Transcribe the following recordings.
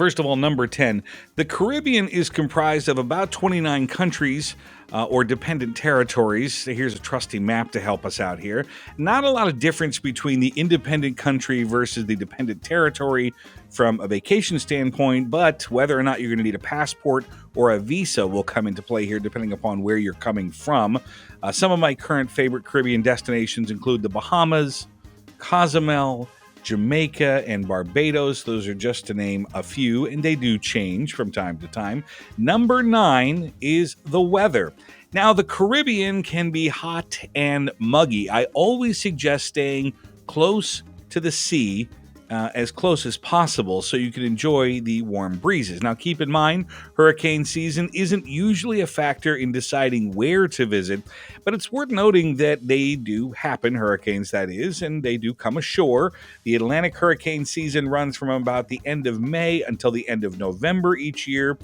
First of all, number 10, the Caribbean is comprised of about 29 countries or dependent territories. Here's a trusty map to help us out here. Not a lot of difference between the independent country versus the dependent territory from a vacation standpoint, but whether or not you're going to need a passport or a visa will come into play here depending upon where you're coming from. Some of my current favorite Caribbean destinations include the Bahamas, Cozumel, Jamaica, and Barbados. Those are just to name a few, and they do change from time to time. Number 9 is the weather. Now, the Caribbean can be hot and muggy. I always suggest staying close to the sea, as close as possible so you can enjoy the warm breezes. Now, keep in mind, hurricane season isn't usually a factor in deciding where to visit, but it's worth noting that they do happen, hurricanes that is, and they do come ashore. The Atlantic hurricane season runs from about the end of May until the end of November each year.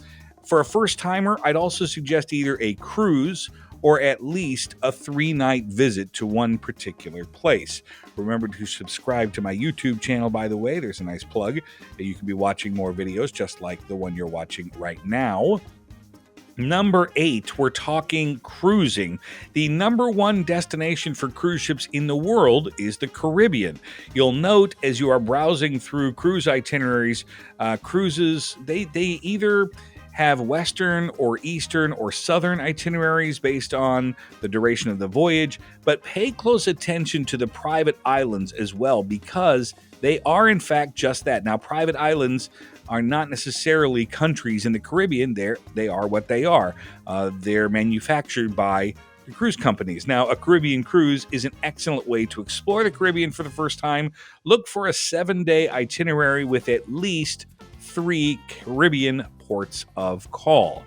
For a first-timer, I'd also suggest either a cruise or at least a 3-night visit to one particular place. Remember to subscribe to my YouTube channel, by the way. There's a nice plug. You can be watching more videos just like the one you're watching right now. Number 8, we're talking cruising. The number 1 destination for cruise ships in the world is the Caribbean. You'll note as you are browsing through cruise itineraries, cruises, they either have Western or Eastern or Southern itineraries based on the duration of the voyage, but pay close attention to the private islands as well because they are in fact just that. Now, private islands are not necessarily countries in the Caribbean. They are what they are. They're manufactured by the cruise companies. Now, a Caribbean cruise is an excellent way to explore the Caribbean for the first time. Look for a 7-day itinerary with at least 3 Caribbean ports of call.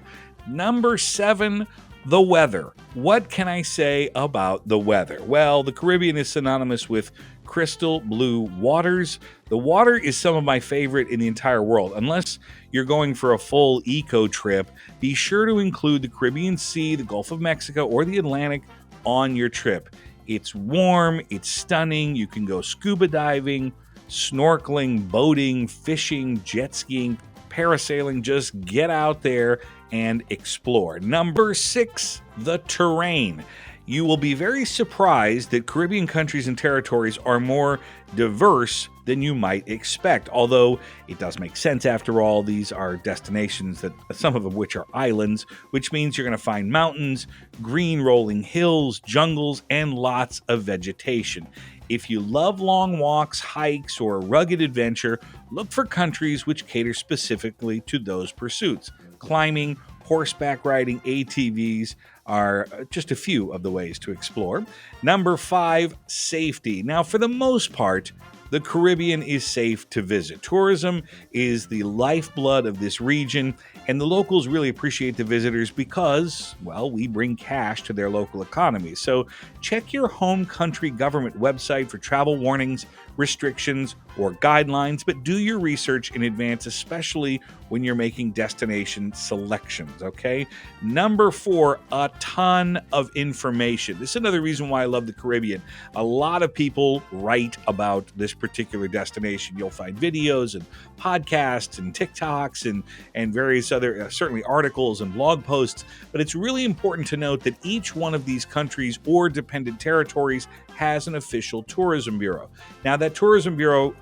Number 7, the weather. What can I say about the weather? Well, the Caribbean is synonymous with crystal blue waters. The water is some of my favorite in the entire world. Unless you're going for a full eco trip, be sure to include the Caribbean Sea, the Gulf of Mexico, or the Atlantic on your trip. It's warm, it's stunning, you can go scuba diving, snorkeling, boating, fishing, jet skiing, parasailing. Just get out there and explore. Number 6, the terrain. You will be very surprised that Caribbean countries and territories are more diverse than you might expect. Although it does make sense after all, these are destinations that some of which are islands, which means you're going to find mountains, green rolling hills, jungles, and lots of vegetation. If you love long walks, hikes, or rugged adventure, look for countries which cater specifically to those pursuits. Climbing, horseback riding, ATVs are just a few of the ways to explore. Number 5, safety. Now, for the most part, the Caribbean is safe to visit. Tourism is the lifeblood of this region, and the locals really appreciate the visitors because, well, we bring cash to their local economies. So check your home country government website for travel warnings, restrictions, or guidelines, but do your research in advance, especially when you're making destination selections, okay? Number 4, a ton of information. This is another reason why I love the Caribbean. A lot of people write about this particular destination. You'll find videos and podcasts and TikToks and various other, certainly articles and blog posts, but it's really important to note that each one of these countries or dependent territories has an official tourism bureau. Now, that tourism bureau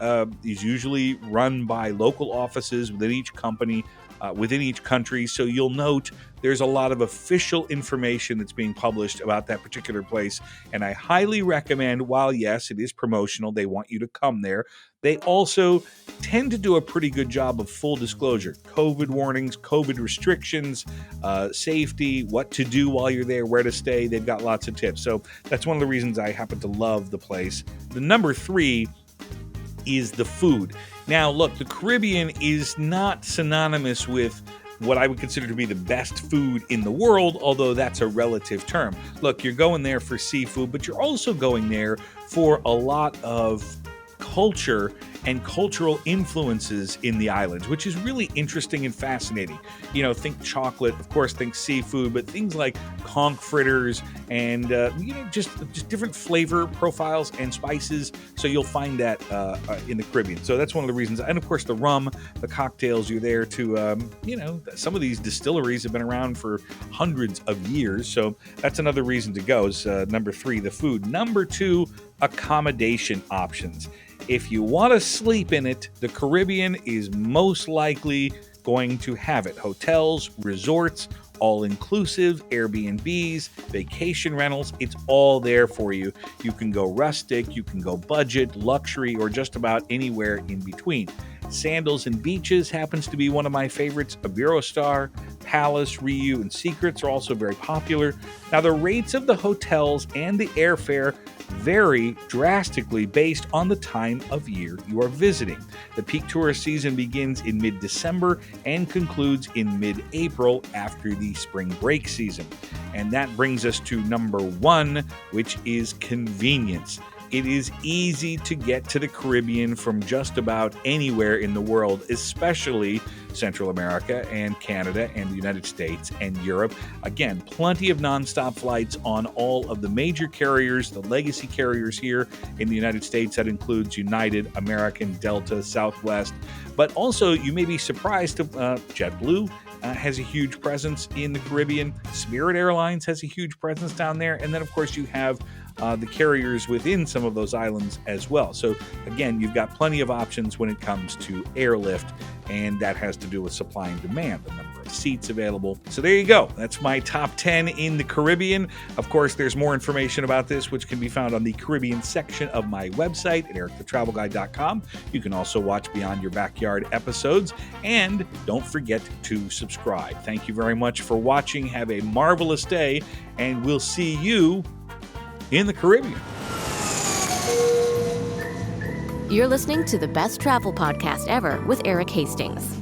is usually run by local offices within each company, within each country. So you'll note there's a lot of official information that's being published about that particular place. And I highly recommend, while yes, it is promotional, they want you to come there, they also tend to do a pretty good job of full disclosure. COVID warnings, COVID restrictions, safety, what to do while you're there, where to stay. They've got lots of tips. So that's one of the reasons I happen to love the place. The number 3 is the food. Now, look, the Caribbean is not synonymous with what I would consider to be the best food in the world, although that's a relative term. Look, you're going there for seafood, but you're also going there for a lot of culture and cultural influences in the islands, which is really interesting and fascinating. You know, think chocolate, of course, think seafood, but things like conch fritters and, just different flavor profiles and spices. So you'll find that in the Caribbean. So that's one of the reasons. And of course, the rum, the cocktails, you're there to, some of these distilleries have been around for hundreds of years. So that's another reason to go is number 3, the food. Number 2, accommodation options. If you want to sleep in it, the Caribbean is most likely going to have it. Hotels, resorts, all-inclusive, Airbnbs, vacation rentals, it's all there for you. You can go rustic, you can go budget, luxury, or just about anywhere in between. Sandals and Beaches happens to be one of my favorites. Iberostar, Palace, Riu, and Secrets are also very popular. Now, the rates of the hotels and the airfare vary drastically based on the time of year you are visiting. The peak tourist season begins in mid-December and concludes in mid-April after the spring break season. And that brings us to number 1, which is convenience. It is easy to get to the Caribbean from just about anywhere in the world, especially Central America and Canada and the United States and Europe. Again, plenty of nonstop flights on all of the major carriers, the legacy carriers here in the United States. That includes United, American, Delta, Southwest. But also, you may be surprised, JetBlue has a huge presence in the Caribbean. Spirit Airlines has a huge presence down there. And then, of course, you have the carriers within some of those islands as well. So again, you've got plenty of options when it comes to airlift, and that has to do with supply and demand, the number of seats available. So there you go. That's my top 10 in the Caribbean. Of course, there's more information about this, which can be found on the Caribbean section of my website at erikthetravelguy.com. You can also watch Beyond Your Backyard episodes, and don't forget to subscribe. Thank you very much for watching. Have a marvelous day, and we'll see you in the Caribbean. You're listening to the best travel podcast ever with Erik Hastings.